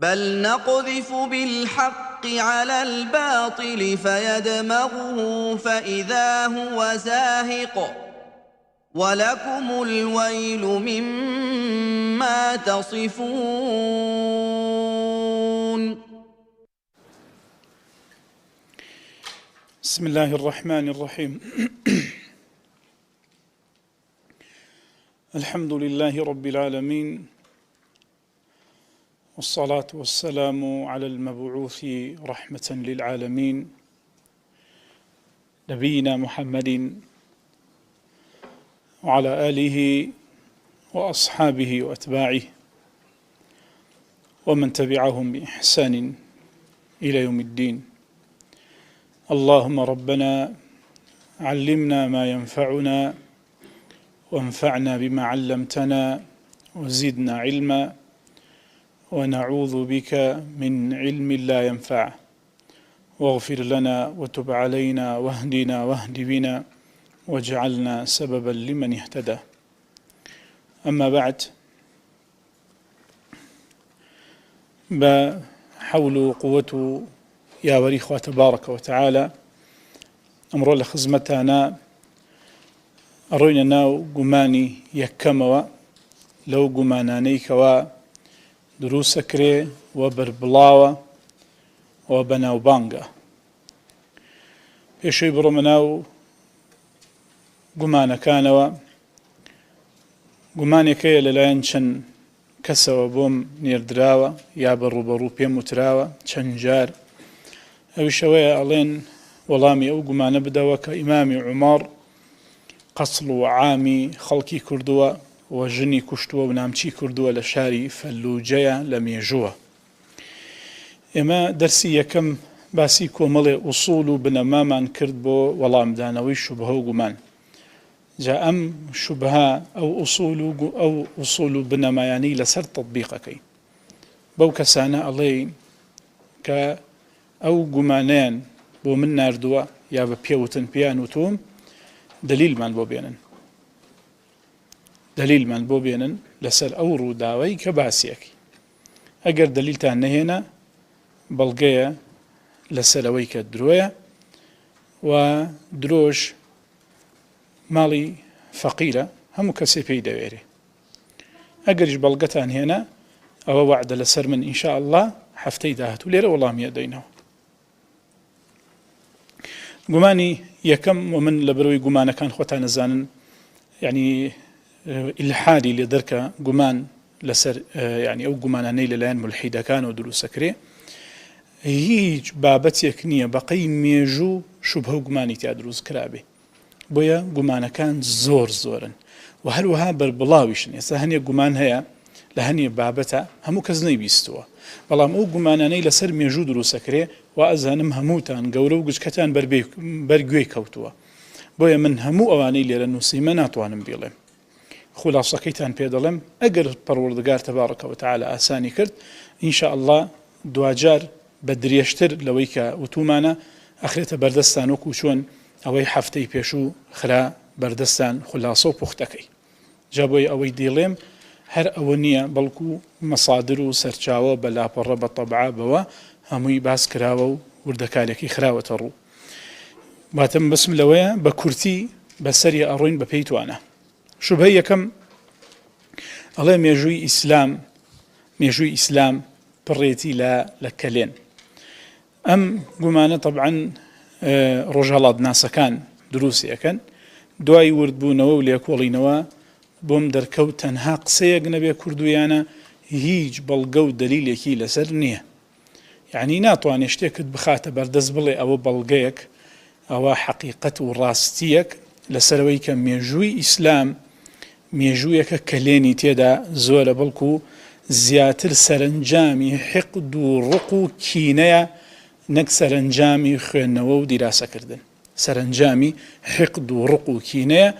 بل نقذف بالحق على الباطل فيدمغه فإذا هو زاهق ولكم الويل مما تصفون. بسم الله الرحمن الرحيم. الحمد لله رب العالمين، والصلاة والسلام على المبعوث رحمة للعالمين نبينا محمد وعلى آله وأصحابه وأتباعه ومن تبعهم بإحسان إلى يوم الدين. اللهم ربنا علمنا ما ينفعنا وانفعنا بما علمتنا وزدنا علما ونعوذ بك من علم لا ينفع، واغفر لنا وتب علينا واهدنا واهد بنا واجعلنا سببا لمن اهتدى. أما بعد، بحول وقوة يا وريخ تبارك وتعالى أمر لخزمتنا أروينا ناو قماني يكموا لو قمانانيك دروس كري وبربلاوة وبناو بانغا بيشوي برمناو قمانا كانوا قماني كي للاين شن كسوا بوم نيردراوة يا برو بيم متراوة شنجار أو شوية ألين ولامي أو قمانا بدوا كإمامي عمر قصل وعامي خلقي كردوا وجني كشتوا ونامچی کردووە لە شاری فەلوجەیە لە مێژووە. ئێمە دەرسی یەکەم باسی کۆمەڵێ ئوسوڵ و بنەمامان کرد بۆ وەڵامدانەوەی شوبهە و گومان. جا ئەم شوبهە ئەو ئوسوڵ و بنەمایانی لەسەر تەطبیقەکەی. بەو کەسانە ئەڵێین کە ئەو گومانیان بۆ من ناردووە یا بە پێوتن پێیان وتوم دلیلمان بۆ بێنن لەسەر ئەو ڕووداوەی کە باسیەکی. ئەگەر دلیلتان نەهێنا بەڵگەیە لەسەرەوەی کە درۆیە و درۆژ ماڵی فەقیرە، هەموو کەسێ پێی دەوێرێ. ئەگەریش بەڵگەتان هێنا ئەوە وعدە لەسەر من ئینشاء الله هەفتەی داهاتوو لێرە وەڵامیە دەینەوە. گومانی یەکەم و من لە بەرەوەی گومانەکان خۆتان نەزانن، یعنی ئیلحادی لێ دەرکە گومان لەسەر یعنی ئەو گومانانەی لەلایەن مولحیدەکانەوە دروستەکرێ، هیچ بابەتێک نییە بەقەی مێژوو شوبهە و گومانی تیا دروست کرابێ. بۆیە گومانەکان زۆرن و هەروەها بەربڵاویشن. ئێستا هەنێک گومان هەیە لە هەنێک بابەتە هەموو کەس نەیبیستووە، بەڵام ئەو گومانانەی لەسەر مێژوو دروستەکرێ و ئەزانم هەمووتان گەورە و گچکەتان بەرگوێی کەوتووە. بۆیە من هەموو ئەوانەی لێرە نووسیمە ناتوانم بێڵێم. خلاصەکەیتان پێ دەڵێم، ئەگەر پەروەردگار تەبارەکە وتەعالە ئاسانی کرد ئینشاء الله دوجار بە درێژتر لەوەی کە وتومانە ئەخرێتە بەردەستان وەکو چۆن ئەوەی هەفتەی پێشوو خرا بەردەستان خلاصە و پوختەکەی. جا بۆی ئەوەی دێڵێم هەر ئەوە نییە، بەڵکو مەسادر و سەرچاوە بە لاپەڕە بە تەبعا بەوە هەمووی باس کراوە و وردەکارێکی خراوەتە ڕوو. باتم بسم لەوەیە بە کورتی بەسەری ئەڕۆین بە پێی توانە. شوبهە یەکەم ئەڵێ مێژووی ئیسلام پڕێتی لە کەلێن. ئەم گومانە طبعاً ڕۆژهەڵات ناسەکان دروستی ئەەکەن، دوای وردبوونەوە و لێکۆڵینەوە بۆم دەرکەوت تەنها قسەیەک نەبێ کوردویانە هیچ بەڵگە و دەلیلێکی لەسەر نییە. یعنی ناتوانێت شتێکت بخاتە بەردەست بڵێ ئەوە بەڵگەیەک، ئەوە حەقیقەت و ڕاستیەک لەسەرەوەی کە مێژووی ئیسلام مێژوویەکە کەلێنی تێدا زۆرە، بەڵکو زیاتر سەرنجامی حقد و ڕق و کینەیە نەک سەرنجامی خوێندنەوە و دیراسەکردن. سەرنجامی حقد و ڕق و کینەیە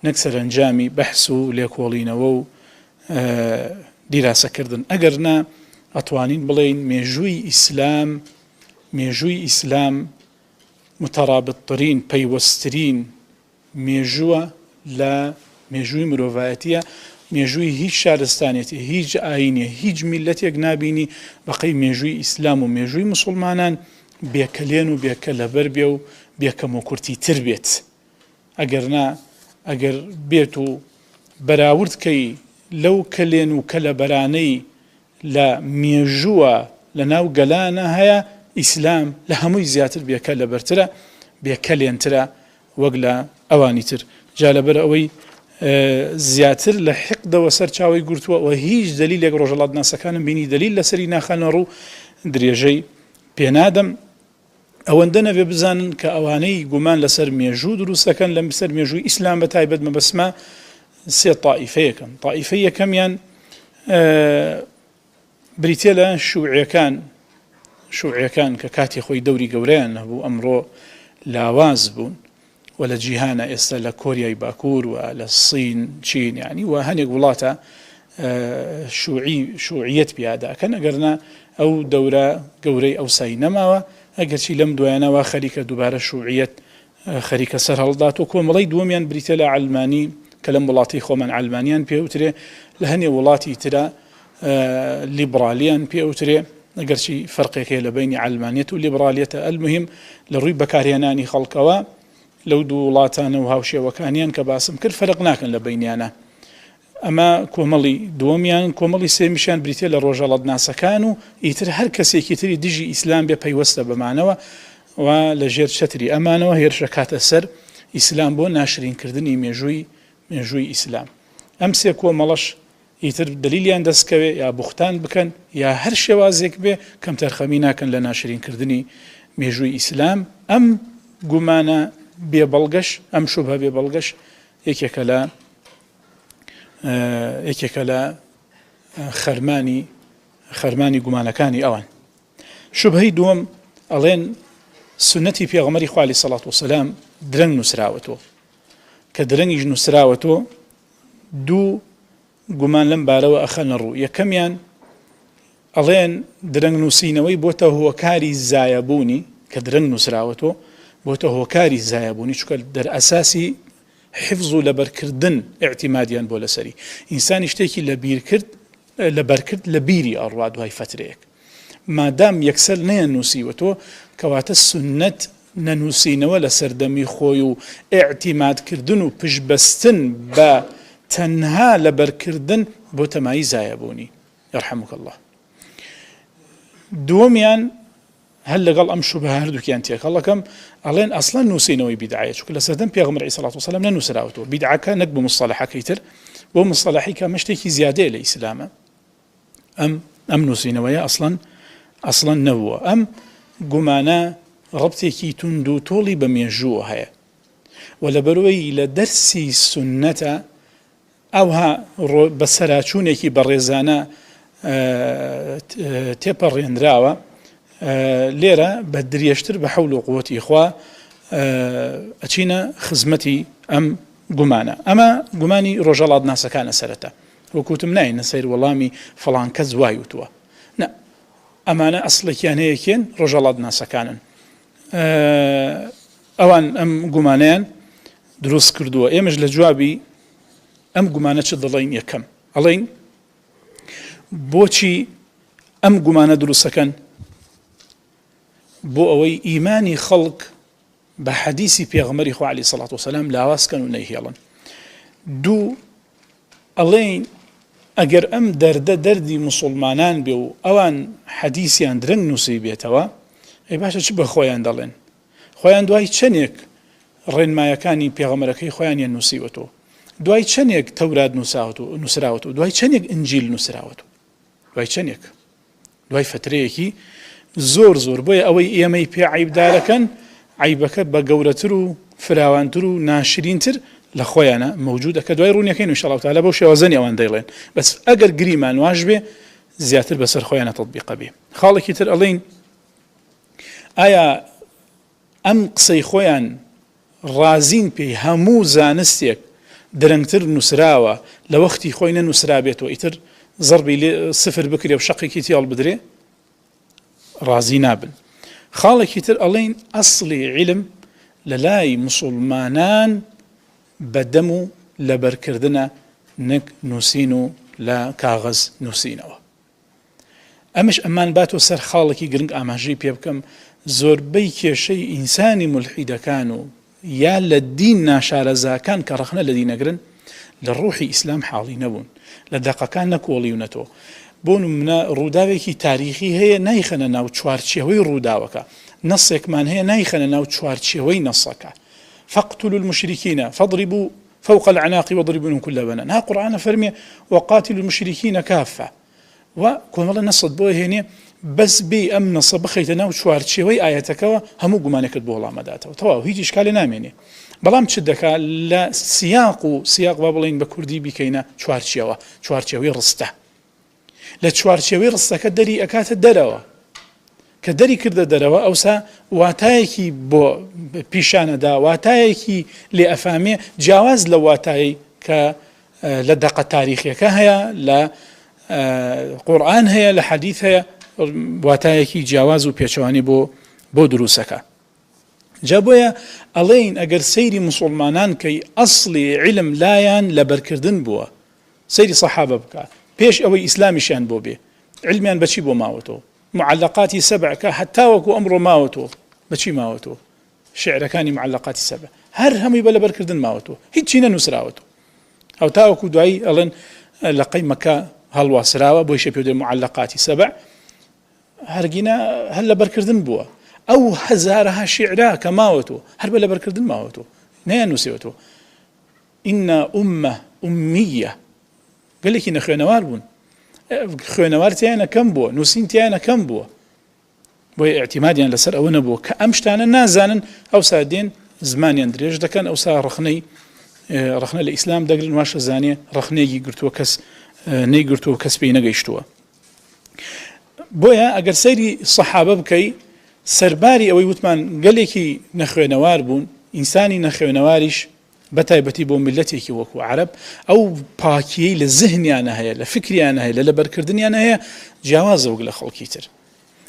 نەک سەرنجامی بەحس و لێکۆڵینەوە و دیراسەکردن. ئەگەر نا ئەتوانین بڵێین مێژووی ئیسلام مترابطترین پەیوەستترین مێژووە لە مێژووی مرۆڤایەتیە، مێژووی هیچ شارستانێتی هیچ ئاینێ هیچ میلەتێک نابینی بەقەی مێژووی ئیسلام و مێژووی مسلمانان بێکەلێن و بێکە لەبەر بێ و بێکەم و کورتی تر بێت ئەگەر بێت و بەراوردکەی لەو کەلێن و کەلە بەرانەی لە مێژووە لە ناو گەلانە هەیە ئیسلام لە هەمووی زیاتر بێکە لەبەرترە بێکەلێنترە وەک لە ئەوانی تر جا لەبەر ئەوەی زیاتر لە حقدەوە سەر چاوی گورتووە و هیچ دلیلێک ڕۆژەڵات ناسەکانم بینی دلیل لەسەری ناخەنە ڕوو درێژەی پێنادەم ئەوەندە نەبێ بزانن کە ئەوانەی گومان لەسەر مێژوو دروستەکەن لە سەر مێژووی ئیسلام بە تایبەت مەبەسمە سێ تائیفەیەکەن تائیفەی یەکەمیان بریتێ لە شوعیەکان کە کاتی خۆی دەوری گەورەیان هەبوو ئەمڕۆ لاواز بوون و لە جیهانە ئێستا لە کۆریای باکوور و لە سین چین یعنی و هەنێک وڵاتە شوعیەت پیاداکەن ئەگەرنا ئەو دەورە گەورەی ئەوسایی نەماوە ئەگەرچی لەم دوایانەوە خەریکە دووبارە شوعیەت خەریکە سەر هەڵدات و کۆمەڵی دووەمیان بریتە لە عەلمانی کە لەم وڵاتی خۆمان عەلمانیان پێوترێ لە هەنێ وڵاتی ترە لیبرالیان پێوترێ ئەگەرچی فەرقێکەیە لە بینی عەلمانیەت و لیبرالیەتە ئەلموهیم لە ڕووی بەکارهێنانی خەڵکەوە لەو دوو وڵاتانە و هاوشێوەکانیان کە باسم کرد فەرق ناکەن لە بینیانە ئەمە کۆمەڵی دووەمیان کۆمەڵی سێمیشیان بریتێ لە ڕۆژهەڵات ناسەکان و ئیتر هەر کەسێکی تری دژی ئیسلام بێ پەیوەستە بەمانەوە و لە ژێر چەتری ئەمانەوە هێرشە کاتە سەر ئیسلام بۆ ناشرینکردنی مێژووی ئیسلام ئەم سێ کۆمەڵەش ئیتر دلیلیان دەستکەوێ یا بوختان بکەن یا هەر شێوازێک بێ کەم تەرخەمی ناکەن لە ناشرینکردنی مێژووی ئیسلام ئەم گومانە بێبەڵگەش ئەم شوبهە بێبەڵگەش یەکێکە لە خەرمانی گومانەکانی ئەوان شوبهەی دووەم ئەڵێن سنەتی پێغەمبەری خوا عەلەیهی سەڵات وسەلام درەنگ نووسراوەتەوە کە درەنگیش نووسراوەتەوە دوو گومان لەم بارەوە ئەخەنە ڕوو یەکەمیان ئەڵێن درەنگ نووسینەوەی بۆتە هۆکاری زایەبوونی کە درەنگ نووسراوەتەوە بۆتە هۆکاری زایەبوونی چونکە دەرئەساسی حفظ و لەبەرکردن اعتیمادیان بۆ لەسەری ئینسانی شتێکی لەبەرکرد لە بیری ئەڕوا دوای فترەیەک مادام یەکسەر نەیەنووسیوەتەوە کەواتە سنەت نەنووسینەوە لە سەردەمی خۆی و ئێعتیمادکردن و پشبەستن بە تەنها لەبەرکردن بۆ تەمایی زایەبوونی یەرحەموک الله دووەمیان هەل لەگەڵ ئەم شوبهە هەردووکیان تێکەڵەکەم ئەڵێن ئەسڵەن نووسینەوەی بیدعەیە چونکە لە سەردەم پێغەمبەر عەلەیهی سەڵات وسەلام نەنووسراوەتەوە بیدعەکە نەک بە مصطلحەکەی تر بۆ مصطلحی کە شتێکی زیادەیە لە ئیسلامە ئەم نووسینەوەیە ئەسڵەن نەبووە ئەم گومانە ڕەبتێکی توند و تۆڵی بە مێژووە هەیە و لەبەرەوەی لە دەرسی سنەتە ئەوها بە سەراچوونێکی بەڕێزانە تێپەڕێنراوە لێرە بە درێژتر بە حەول و قووەتی خوا ئەچینە خزمەتی ئەم گومانە ئەمە گومانی ڕۆژهەڵات ناسەکانە سەرەتا وەکوتم ناینە سەیر وەڵامی فەڵان کەس وای وتووە نە ئەمانە ئەسڵێکیان هەیەکێن ڕۆژهەڵات ناسەکانن ئەوان ئەم گومانیان دروست کردووە ئێمەش لە جوابی ئەم گومانە چ دەڵێن یەکەم ئەڵێن بۆچی ئەم گومانە دروستەکەن بۆ ئەوەی ئیمانی خەڵک بە حەدیسی پێغەمبەری خوا عەلەیهی سەڵات وسەلام لاوازکەن و نەیهێڵن دوو ئەڵێن ئەگەر ئەم دەردی موسڵمانان بێ و ئەوان حەدیسیان درەنگ نووسی بێتەوە ئەی باشە چ بە خۆیان دەڵێن خۆیان دوای چەندێک ڕێنمایەکانی پێغەمبەرەکەی خۆیانیان نووسیوەتەوە دوای چەندێک تەورات نووسراوەتەوە دوای چەندێک ئنجیل نووسراوەتەوە دوای فترەیەکی زۆر بۆیە ئەوەی ئێمەی پێ عیبدارەکەن عیبەکە بە گەورەتر و فراوانتر و ناشرینتر لە خۆیانە موجودە کە دوای ڕوونیەکەین ئینشاءالله تەعالا بەو شێوازەنی ئەوان دەیڵێن بەس ئەگەر گریمان واش بێ زیاتر بەسەر خۆیانە تەطبیقە بێ خاڵێکی تر ئەڵێن ئایا ئەم قسەی خۆیان ڕازین پێی هەموو زانستێک درەنگتر نووسراوە لە وەختی خۆی نەنووسرا بێتەوە ئیتر زەربی لێ سفر بکرێ و شەقێکی تێڵ بدرێ ڕازی نابن خاڵێکی تر ئەڵێن ئەسڵی عیلم لە لای موسڵمانان بەدەم و لەبەرکردنە نەک نووسین و لە کاغەز نووسینەوە. ئەمش ئەمان باتۆ سەر خاڵێکی گرنگ ئاماژەی پێ بکەم زۆربەی کێشەی ئینسانی مولحیدەکان و یا لە دین ناشارەزاکان کە ڕەخنە لە دینەگرن لە ڕوحی ئیسلام حاڵی نەبوون، لە دەقەکان نەکۆڵیونەتەوە. بۆ نمونە ڕووداوێکی تاریخی هەیە نایخەنە ناو چوارچێوەی ڕووداوەکە، نەسێکمان هەیە نایخەنە ناو چوارچێوەی نەسەکە. فاقتلوا المشركين فاضربوا فوق الأعناق واضربوهم كل بنان. ها قرآن فرمي وقاتلوا المشركين كافة. وكون والله نصد بوه هنا بس بي أم نصب خيتنا وشوار شوي آياتك همو جمانك بوه مداته وتوا هيجي إشكال ناميني بلام تشدك لا سياق بابلين بكردي بكينا شوار شوي رسته لا شوار شوي رسته كدري أكات الدروا كدري كرد دروا أوسا واتايكي بو بيشان دا واتايكي لأفامي جواز لواتاي ك لدقة تاريخية كهيا لا قرآن هەیە لە حەدیث هەیە واتایەکی جیاواز و پێچەوانی بۆ دروستەکە. جا بۆیە ئەڵێین ئەگەر سەیری موسڵمانان کەی ئەسڵی علم لایەن لە بەرکردن بووە سەیری سەحابە بکە پێش ئەوەی ئیسلامیشیان بۆ بێ علمیان بەچی بۆ ماوەتەوە معلقاتی سەبعکە هەتاوەکو ئەمڕۆ ماوەتەوە بەچی ماوەتەوە شعرەکانی معلقاتی سەبع هەر هەمووی بە لە بەرکردن ماوەتەوە هیچی نەنووسراوەتەوە ئەو تاوەکو دوایی ئەڵێن لە قەیمەکە هەڵواسراوە بۆی شەپێ معلقاتی سەبع هەرگینە هەر لە بەرکردن بووە ئەو هەزارها شیعرا کە ماوەتەوە هەر بە لە بەرکردن ماوەتەوە نەیانووسێتەوە. ئینە ئوممە ئومیە گەلێکی نەخوێنەوار بوون خوێنەوار تیانە کەم بووە نووسین تیانە کەم بووە بۆیە ئاعتیمادیان لەسەر ئەوە نەبووە کە ئەم شتانە نازانن ئەوسا دێن زمانیان درێژ دەکەن ئەوسا ڕەخنە لە ئیسلام دەگرن واشە زانێ ڕەخنەیەکی گرتووە کەس نەیگرتووە کەس پێی نەگەیشتووە. بۆیە ئەگەر سەیری سەحابە بکەی سەرباری ئەوەی وتمان گەلێکی نەخوێنەوار بوون ئینسانی نەخوێنەواریش بەتایبەتی بۆ میلەتێکی وەکو عەرەب ئەو پاکیەی لە زهنیانە هەیە لە فکریانە هەیە لە بەرکردنیانە هەیە جیاوازە وەک لە خەڵکی تر.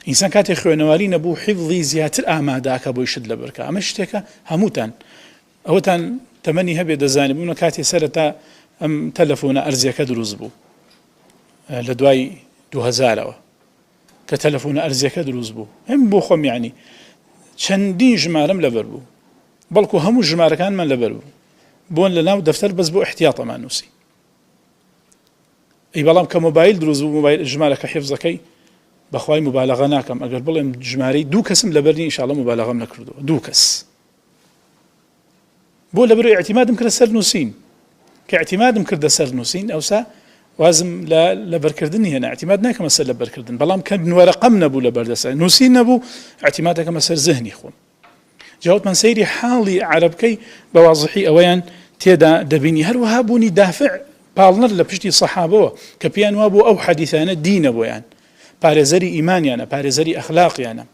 ئینسان کاتێک خوێنەواری نەبوو حیفظی زیاتر ئامادەکە بۆی شت لە بەرکە ئەمە شتێکە هەمووتان ئەوەتان تەمەنی هەبێ دەزانێت بوونە کاتێ سەرەتا ئەم تەلەفۆنە ئەرزیەکە دروست بوو لە دوای 2000ەوە کە تەلەفۆنە ئەرزیەکە دروست بوو ئەم بۆ خۆم یعنی چەندین ژمارەم لەبەر بوو بەڵکو هەموو ژمارەکانمان لەبەر بوو بۆن لە ناو دەفتەر بەس بۆ احتیاطەمان نووسی ئەی بەڵام کە مۆبایل دروست بوو مۆبایل ژمارەکە حیفزەکەی بەخوای مبالغە ناکەم ئەگەر بڵێم ژمارەی 2 کەسم لەبەرنی ئینشاڵڵا مبالغەم نەکردووە 2 کەس بۆ لەبەرەوەی اعتیمادم کردە سەر نووسین کە اعتیمادم کردە سەر نووسین ئەوسا وازم لە بەرکردنی هێنا اعتیماد ناکەمە سەر لە بەرکردن بەڵام کە نوەرەقەم نەبوو لە بەردەسە نووسین نەبوو اعتیمادەکەمە سەر زهنی خۆم. جاوتمان سەیری حاڵی عەرەبکەی بە وازحی ئەوەیان تێدا دەبینی هەروەها بوونی دافع پاڵنەر لە پشتی سەحابەوە کە پێیان وا بۆ ئەو حەدیثانە دینە بۆیان پارێزەری ئیمانیانە پارێزەری ئەخلاقیانە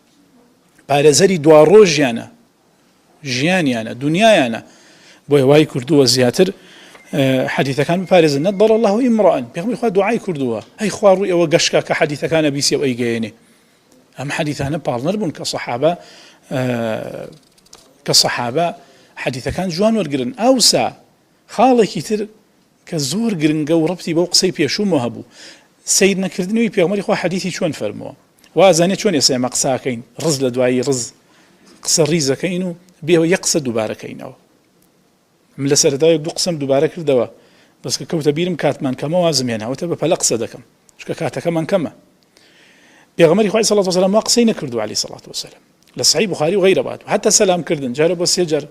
پارێزەری دواڕۆژیانە ژیانیانە دنیایانە بۆیە وای کردووە زیاتر حەدیثەکان بپارێزن نەضەر الله ئیمڕەئەن پێغەمبەری خوا دوعای کردووە ئەی خوا ڕووی ئەوە گەشکە کە حەدیثەکانە بیسێ و ئەیگەیەنێ ئەم حەدیثانە پاڵنەر بوون کە سەحابە حەدیثەکان جوان وەرگرن ئەوسا خاڵێکی تر کە زۆر گرنگە و ڕەبتی بەو قسەی پێشوومەوە هەبوو سەیر نەکردنەوەی پێغەمبەری خوا حەدیثی چۆن فەرمووە وازانێت چۆن ئێستا ئێمە قساکەین ڕز لە دوایی ڕز قسە ڕیزەکەین و بێەوە یەک قسە دووبارەکەینەوە من لە سەرەتای 2 قسەم دووبارە کردەوە بەس کە کەوتە بیرم کاتمان کەمە وازم هێناوەتە بە پەلە قسە دەکەم چکە کاتەکەمان کەمە. پێغەمبەری خوا صلی الله علیه و سلم قسەی نەکردو علیه الصلاة والسلام لە صحیح بوخاری و غیرە بات حتی سلام کردن جارە بۆ 3 جار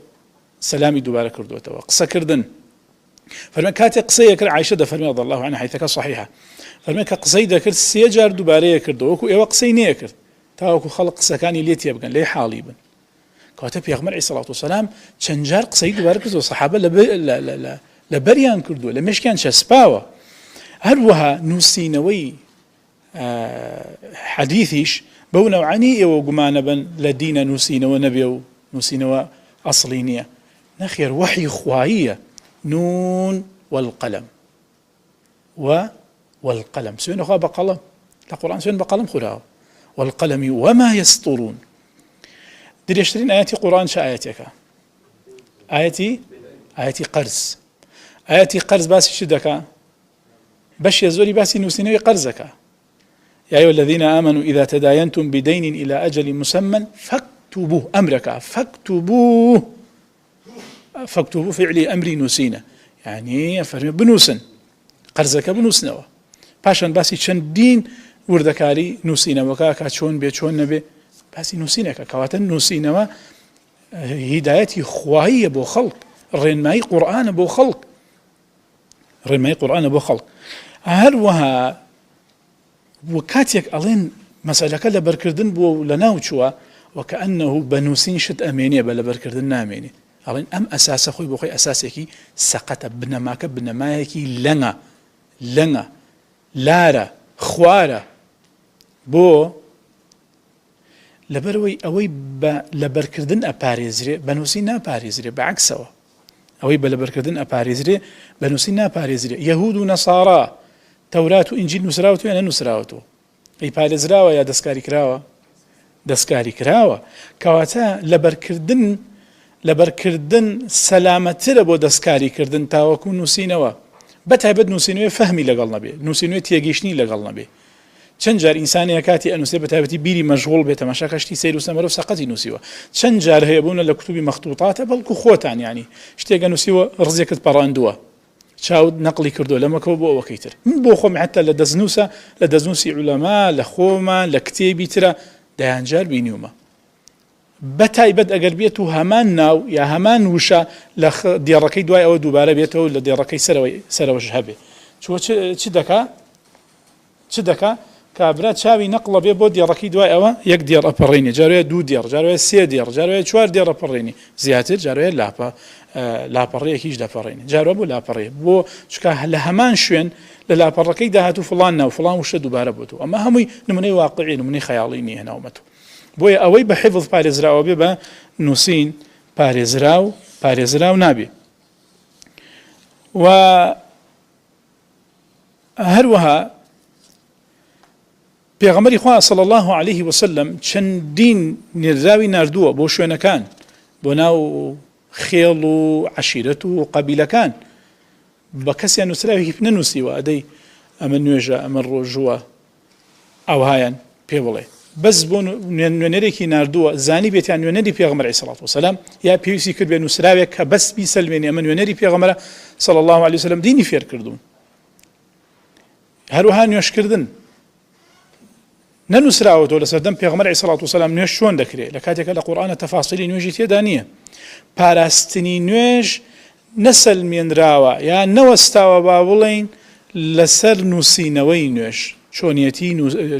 سلامی دووبارە کردوتەوە قسە کردن فەرمێ کاتێک قسەیە کرد عایشە دەفەرمێ رضی الله عنها حیثەکە صحیحە فەرمێ کە قسەی دەکرد 3 جار دووبارەیە کردەوە وەکو ئێوە قسەی نییە کرد تاوەکو خەڵک قسەکانی لێ تێ بگەن لێ حاڵی بن کەواتە پێغەمبەر عەلەیهی سەڵات وسەلام چەند جار قسەی دووبارە کردەوە سەحابە لە بەریان کردووە لە مێشکیان چەسپاوە. هەروەها نووسینەوەی حەدیثیش بەو نەوعانی ئێوە گومانە بن لە دینە نووسینەوە نەبێ و نووسینەوە ئەسڵی نییە نەخێر وحی خواییە نون والقلم والقلم سوێنە خوا بە قەڵەم لە قورئان سوێن بە قەڵەم خوراوە والقلم وما يسطرون درێژترین ئاەتی قورئان چه ئاەتێکە ئاەتی قەرز ئاەتی قەرز باسی چ دەکا بەشی زۆری باسی نووسینەوەی قەرزەکە. يا أيها الذين آمنوا إذا تداينتم بدين إلى أجل مسمى فاكتبوه أمرك فاكتبوه فعلي أمري نوسينا يعني فرمي بنوسن قرزك بنوسنوا باشان باسي چەندین وردەکاری نووسینەوەکە کە چۆن بێ چۆن نەبێ باسی نووسینەکە کەواتە نووسینەوە هیدایەتی خواییە بۆ خەڵک ڕێنمایی قورئانە بۆ خەڵک هەروەها وكاتيك ألين مسألة كلا بركردن بو لناوچوا وكأنه بنوسين شت أمينية بلا بركردن ناميني ألين أم أساس خوي بخوي أساسكي سقط بنماكي لنا لارا خوارا بو لبروي أوي لبركردن أباريزري بنوسين ناباريزري بعكسوا أوي بلبركردن أباريزري بنوسين ناباريزري يهود ونصارى تەورات و ئینجیل نووسراوەتەوە یان نەنووسراوەتەوە ئەی پارێزراوە یا دەستکاری کراوە کەواتە لەبەرکردن سەلامەترە بۆ دەستکاریکردن تاوەکو نووسینەوە بەتایبەت نووسینەوەی فەهمی لەگەڵ نەبێ نووسینەوەی تێگەیشتنی لەگەڵ نەبێ چەند جار ئینسانێک کاتی ئەنووسێ بەتایبەتی بیری مەشغوڵ بێت تەماشا کەشتی سەیر و سەمەرە و سەقەتی نووسیوە چەند جار هەیە بوونە لە کتوبی مەخطوطاتە بەڵکو خۆتان یانی شتێکە نووسیوە ڕزێکت پەڕاندووە چاود نقلی کردو لەمەکەوە بۆ ئەوەکەی تر من بۆ خۆم حتا لە دەستنووسی عولەما لە خۆمان لە کتێبی ترە دەیانجار بینیومە بەتایبەت ئەگەر بێت و هەمان ناو یا هەمان وشە لە دێڕەکەی دوای ئەوە دووبارە بێتەوە لە دێڕەکەی سەرەوەش هەبێ چوە چ دەکا کابرا چاوی نەقڵە بێ بۆ دێڕەکەی دوای ئەوە یەک دێڕ ئەپەڕێنێ جارۆیە دوو دێڕ جارۆیە سێ دێڕ جارۆیە چوار دێڕ ئەپەڕێنی زیاتر جارۆیە لاپەڕەیەکیش دەپەڕێنێ جارۆ بۆ لاپەڕێ بۆ چکە لە هەمان شوێن لە لاپەڕەکەی داهاتوو فڵان ناو فڵان وشە دووبارە بۆتەوە ئەمە هەمووی نمونەی واقعی نمونەی خەیاڵی نییە هێناومەتەوە بۆیە ئەوەی بە حیفظ پارێزراوە بێ بە نووسین پارێزراو نابێ و هەروەها پێغەمبەری خوا صلی الله عليه وسلم چەندین نێردراوی ناردووە بۆ شوێنەکان بۆ ناو خێڵ و عەشیرەت و قەبیلەکان بە کەسیان نووسراوێکی نەنووسیوە ئەدەی ئەمە نوێژە ئەمە ڕۆژووە ئەوهایان پێ بڵێ بەس بۆ نوێنەرێکی ناردووە زانی بێتیان نوێنەری پێغەمبەر عەلەیهی سەڵات وسەلام یا پێویستی کرد بێ نووسراوێک کە بەس بیسەلمێنێ ئەمە نوێنەری پێغەمبەرە صلی الله عليه وسلم دینی فێر کردوون هەروەها نوێشکردن نەنووسراوەتەوە لە سەردەم پێغەمبەر عەلەیهی سەڵات وسەلام نوێژ چۆن دەکرێت لە کاتێکە لە قورئانە تەفاسیلی نوێژی تێدا نییە پاراستنی نوێژ نەسەلمێنراوە یا نەوەستاوە با بڵێین لەسەر نووسینەوەی نوێژ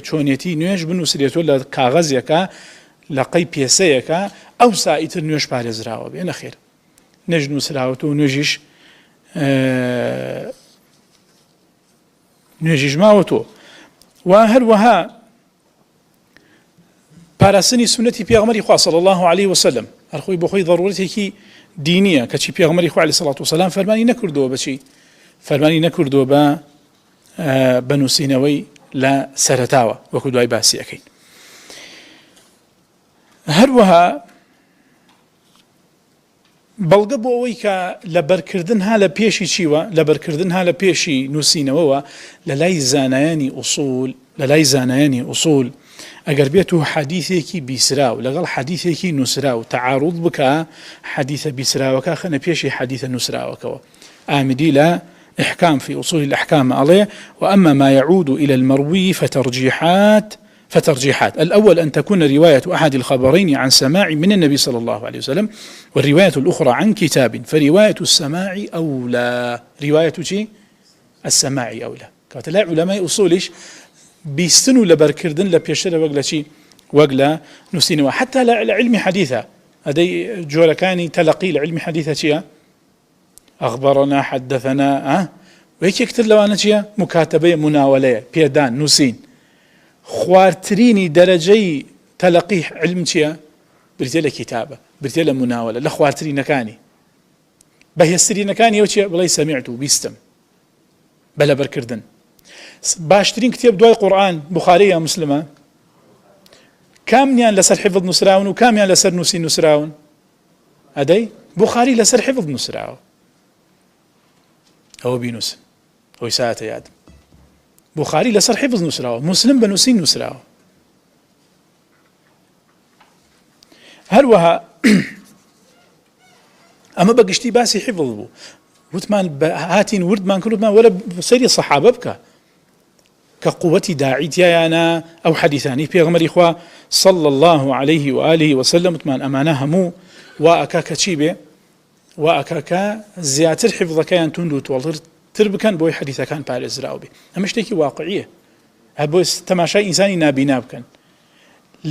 چۆنیەتی نوێژ بنووسرێتەوە لە کاغەزێکە لە قەی پێسەیەکە ئەو سائیتر نوێژ پارێزراوە بێ نەخێر نوێژ نووسراوەتەوە نوێژیش ماوەتەوە و هەروەها پاراستنی سنەتی پێغەمبەری خوا صلی الله عليه وسلم هەرخۆی بۆ خۆی ضرورەتێکی دینیە کەچی پێغەمبەری خوا عەلەیهی سەڵات وسەلام فەرمانی نەکردووە بەچی فەرمانی نەکردووە بە نووسینەوەی لە سەرەتاوە وەکو دوای باسی ئەەکەین هەروەها بەڵگە بۆ ئەوەی کە لە بەرکردن ها لە پێشی چیوە لە بەرکردن ها لە پێشی نووسینەوەوە لە لای زانایانی ئوسوول ئەگەر بێت و حەدیثێکی بیسراو لەگەڵ حەدیثێکی نووسراو تەعاڕوض بکە حەدیثە بیسراوەکە خەنە پێشی حەدیثە نووسراوەکەوە ئامدی لە إحكام في أصول الأحكام عليه وأما ما يعود إلى المروي فترجيحات الأول أن تكون رواية أحد الخبرين عن سماع من النبي صلى الله عليه وسلم والرواية الأخرى عن كتاب فرواية السماع أولى رواية السماع أولى كاتلا علماء أصولش بيستنوا لبركردن لبيشتر وقلا وقلا نسينوا حتى لعلم حديثة هذا جوركاني تلقي لعلم حديثة أخبرنا حدثنا وهيك يكتر لو أنا مكاتبة مناولة بيدان نسين خوارتريني درجي تلقي علم برتيلة كتابة برتيلة مناولة لا خوارترين كاني بهيسترين كاني والله سمعته بيستم بلا بركردن باشترين كتاب دواي قرآن بخاري مسلمة كامنيان لسر حفظ نسراون وكامنيان لسر نسين نسراون أدي بخاري لسر حفظ نسراون أو بينوس أو ساعة ياد بخاري لسر حفظ نسراوه، مسلم بنووسین نووسراوە. هەروەها ئەمە بەگشتی باسی حفظ بوو، وتمان هاتین وردمان کردمان وەرە سەیری سەحابە بکە کە قووەتی داعی تایانە ئەو حەدیثانی پێغەمبەری خوا صلى الله عليه وآله وسلم وتمان ئەمانە هەموو وا ئەکا کە چی بێ، وا ئەکا کە زیاتر حفظەکەیان توند و تۆڵتر بکەن بۆی حەدیثەکان پارێزراو بێ. ئەمە شتێکی واقعیە، بۆ تەماشای ئینسانی نابینا بکەن.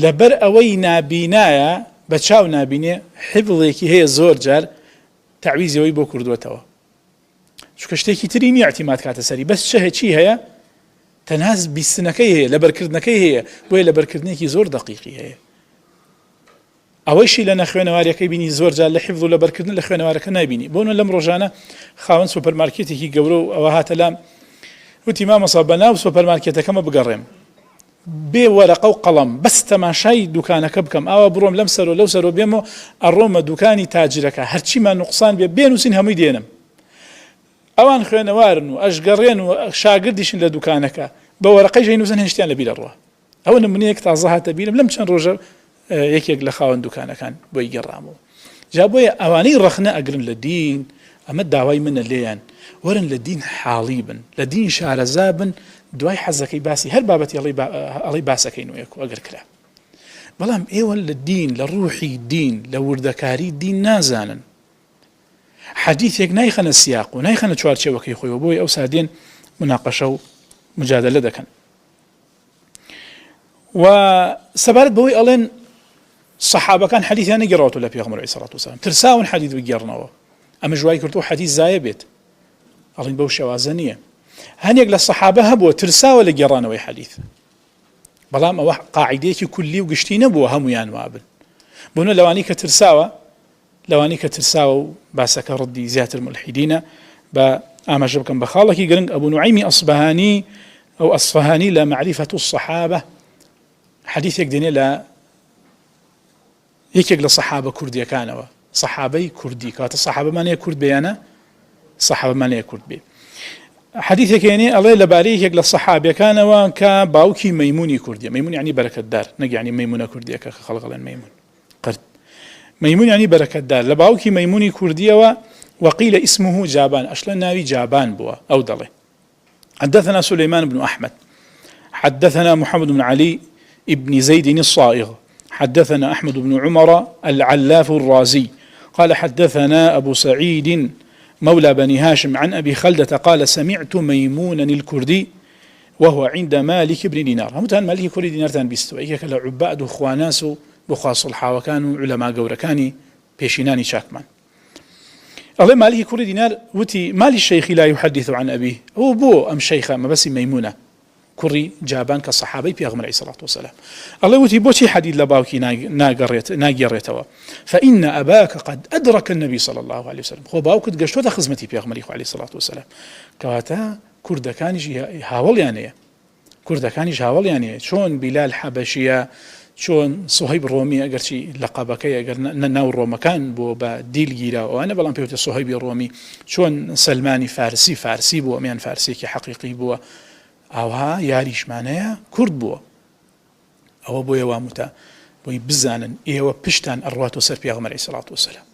لەبەر ئەوەی نابینایە بە چاو نابینێ حفظێکی هەیە زۆر جار تعویزەوەی بۆ کردوێتەوە، چونکە شتێکی تری نییە اعتیماد کاتە سەری، بەس چی هەیە تەنها بیستنەکەی هەیە، لەبەرکردنەکەی هەیە، بۆیە لەبەرکردنێکی زۆر دقیقی هەیە. ئەوەیشی لە نەخوێنەوارەکەی بینی زۆر جار لە حفظ و لەبەرکردن لە خوێنەوارەکە نابینی. بۆ لەم ڕۆژانە خاوەن سوپەرمارکێتێکی گەورە و ئەوە هاتە لام وتی مامەسا بەناو سوپەرمارکێتەکەمە بگەڕێم بێ وەرەقە و قەڵەم بەس تەماشای دوکانەکە بکەم، ئاوا بڕۆم لەم سەرۆ لەو سەرۆ بێمەوە ئەڕۆمە دوکانی تاجرەکە هەرچیمان نوقسان بێ بێنووسین هەمووی دێنم. ئەوان خوێنەوارن و ئەشگەڕێن و شاگردیشن لە دوکانەکە بە وەرەقەی ژەی نووسن هێشتیان لەبیرە ڕوە. ئەوە نمونەیەک تازە هاتە بیرم لەم چەند ڕۆژە یەکێک لە خاوەن دوکانەکان بۆی گەڕامەوە. جا بۆیە ئەوانەی ڕەخنە ئەگرن لە دین، ئەمە داوای منە لێیان وەرن لە دین حاڵی بن، لە دین شارەزا بن، دوای حەزەکەی باسی هەر بابەتی ئەڵەی باسەکەین وەیەک ئەگەر کرا. بەڵام ئێوە لە دین، لە ڕوحی دین، لە وردەکاری دین نازانن، حەدیثێک نایخەنە سیاق و نایخەنە چوارچێوەکەی خۆیەوە، بۆی ئەو سادێن مناقەشە و مجادلە دەکەن. و سەبارەت بەوەی ئەڵێن سەحابەکان حەدیثیان نەگەڕاوەتەوە لە پێغەمبەر عەلەیهی سەڵات وسەلام، ترساون حەدیث بگێڕنەوە، ئەمە ژوای کردووە حەدیث زایە بێت. ئەڵێن بەو شێوازە نییە. هەنێک لە سەحابە هەبووە ترساوە لە گێڕانەوەی حەدیث، بەڵام ئەوە قاعیدەیەکی کولی و گشتی نەبووە هەمویان وابن. بۆنە لەوانی کە ترساوە و باسەکە ڕدی زیاتر ملحیدینە بە ئاماژە بکەم بە خاڵێکی گرنگ. ئەبوو نوعیمی ئەصبهانی ئەو ئەصفهانی لە معریفەت الصحابە حەدیثێک دێنێ لە یەکێک لە سەحابە کوردیەکانەوە، سەحابەی کوردی، کاتە سەحابەمانەیە کورد بێیانە سەحابەمانەیە کورد بێ. حەدیثێکێنێ ئەڵێ لەبارەی یەکێک لە سەحابەکانەوە کە باوکی مەیمونی کوردیە، مەیمون یعنی بەرەکەتدار، نەک یعنی مەیمونە کوردیەکە کە خەڵک ئەڵێن مەیمون، قرد. مەیمون یعنی بەرەکەتدار، لە باوکی مەیمونی کوردیەوە وقيل اسمه جابان، أشلا ناوي جابان بوا أو ضله. حدثنا سليمان بن أحمد حدثنا محمد بن علي ابن زيد الصائغ حدثنا أحمد بن عمر العلاف الرازي قال حدثنا أبو سعيد مولى بني هاشم عن أبي خلدة قال سمعت ميمونا الكردي وهو عند مالك بن دينار. همتان مالك كل دينار تان بيستوى إيكا لعباد وخواناس بخاص الحاوكان علماء قوركاني بيشيناني شاكمان. الله مالك كل دينار وتي مال الشيخ لا يحدث عن أبيه هو بو أم شيخة ما بس ميمونة كري جابان كالصحابي بيغمر عليه الصلاة والسلام. الله وتي بوتي حديد لباوكي ناقريتوا فإن أباك قد أدرك النبي صلى الله عليه وسلم. هو باوكت قشتوة خزمتي بيغمر عليه الصلاة والسلام. كواتا كرد كانش هاول يعني كرد كانش هاول يعني شون بلال حبشية شون صهيب الرومي أجرشي لقبكي أجر ناو الرومكان بو بديل جيرا وأنا بلان بيوتي صهيب الرومي شون سلماني فارسي بو أميان فارسي كي حقيقي بو أوها ياريش معناها كرد بو أو بو يوامتا بو بزانا إيوا بشتان أرواتو سر بيغمر عليه الصلاة والسلام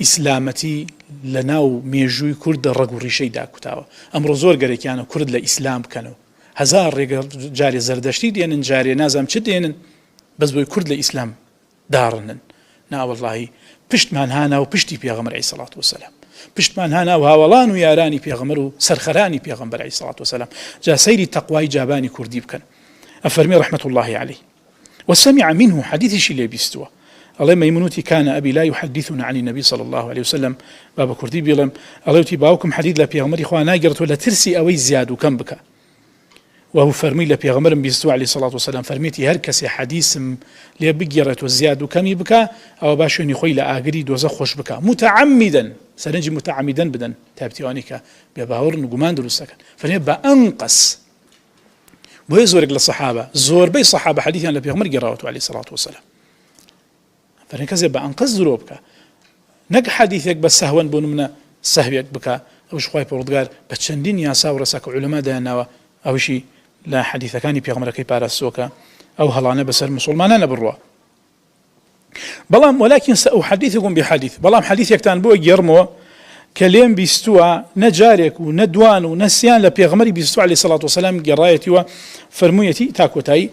إسلامتي لناو ميجوي كرد الرقو ريشي داكتاوا أمر زور قريكيانو كرد لإسلام كانوا هزار ڕێگە جاری زەردەشتی دێنن جارێ نازام چ دێنن بەس بۆی کورد لە ئیسلام داڕنن ناوەڵڵاهی پشتمان هانا و پشتی پێغەمبەر عەلەیهی سەڵات وسەلام پشتمان هانا و هاوڵان و یارانی پێغەمبەر و سەرخەرانی پێغەمبەر عەلەیهی سەڵات وسەلام جا سەیری تەقوای جابانی کوردی بکەن ئەفەرمێ رەحمەت الله عەلەیه وسمع منه حديثي لێ بیستووە الله ميمونوتي كان أبي لا يحدثنا عن النبي صلى الله عليه وسلم بابا كردي بيلم الله يتي باوكم حديث لا بيغمري خوا ناقرت ولا ترسي أوي زياد وكم بك وهو فرمي لا بيغمر بيستوى عليه الصلاة والسلام فرميتي هركسي حديث لي بقيرت وزياد وكم بك أو باشوني خوي لا أجريد وزخوش بك متعمدا سنجي متعمدا بدن تابتيوانيك بيباور نقمان دروسك فنبقى أنقص ويزورك للصحابة زور بي صحابة حديثا لا بيغمر قراءته عليه الصلاة والسلام فنكذا بأنقص ذروبك نك حديثك بس سهوا بون من سهويك بك أو شوي بردقار بتشندين يا ساورسك علماء دهنا ئەوشی لە حەدیثەکانی پێغەمبەرەکەی پاراستووە ئەو هەڵانە بەسەر مسلمانانە بڕوە. بەڵام وەلاکین ئەو حەدیثکم بحەدیث، بەڵام حەدیثێکتان بۆ گێڕمەوە کە لێم بیستووە نەجارێک و نەدوان و نەسیان لە پێغەمبەری بیستووە عەلەیهی سەڵات وسەلام گێڕایەتیوە فەرموویەتی تا کۆتایی